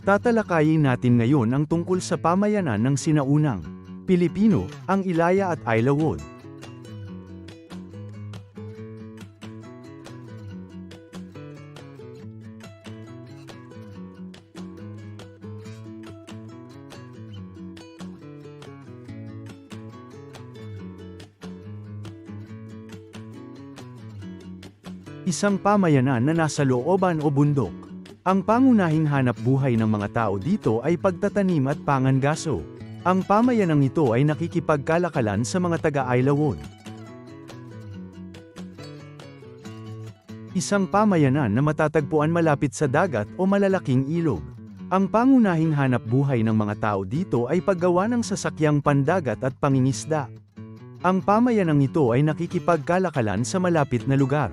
Tatalakayin natin ngayon ang tungkol sa pamayanan ng sinaunang Pilipino, ang Ilaya at Aylawod. Isang pamayanan na nasa looban o bundok. Ang pangunahing hanap buhay ng mga tao dito ay pagtatanim at pangangaso. Ang pamayanang ito ay nakikipagkalakalan sa mga taga-Aylawod. Isang pamayanan na matatagpuan malapit sa dagat o malalaking ilog. Ang pangunahing hanap buhay ng mga tao dito ay paggawa ng sasakyang pandagat at pangingisda. Ang pamayanang ito ay nakikipagkalakalan sa malapit na lugar.